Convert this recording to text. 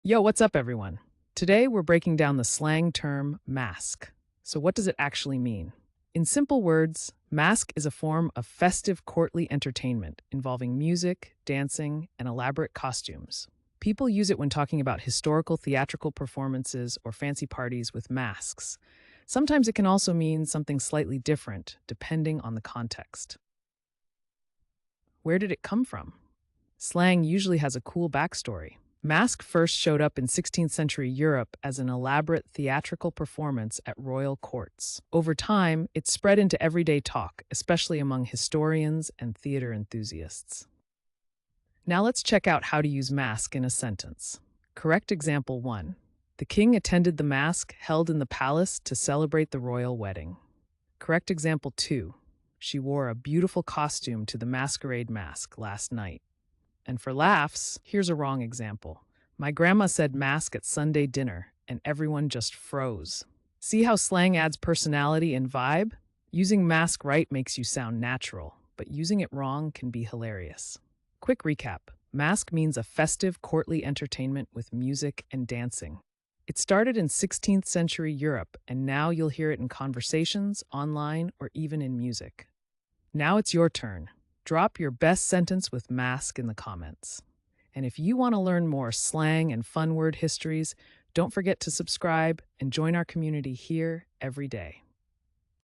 Yo, what's up, everyone? Today we're breaking down the slang term masque. So, what does it actually mean? In simple words, masque is a form of festive courtly entertainment involving music, dancing, and elaborate costumes. People use it when talking about historical theatrical performances or fancy parties with masks. Sometimes it can also mean something slightly different, depending on the context. Where did it come from? Slang usually has a cool backstory. Masque first showed up in 16th century Europe as an elaborate theatrical performance at royal courts. Over time, it spread into everyday talk, especially among historians and theater enthusiasts. Now let's check out how to use masque in a sentence. Correct example 1. The king attended the masque held in the palace to celebrate the royal wedding. Correct example 2. She wore a beautiful costume to the masquerade masque last night. And for laughs, here's a wrong example. My grandma said masque at Sunday dinner, and everyone just froze. See how slang adds personality and vibe? Using masque right makes you sound natural, but using it wrong can be hilarious. Quick recap. Masque means a festive, courtly entertainment with music and dancing. It started in 16th century Europe, and now you'll hear it in conversations, online, or even in music. Now it's your turn. Drop your best sentence with masque in the comments. And if you want to learn more slang and fun word histories, don't forget to subscribe and join our community here every day.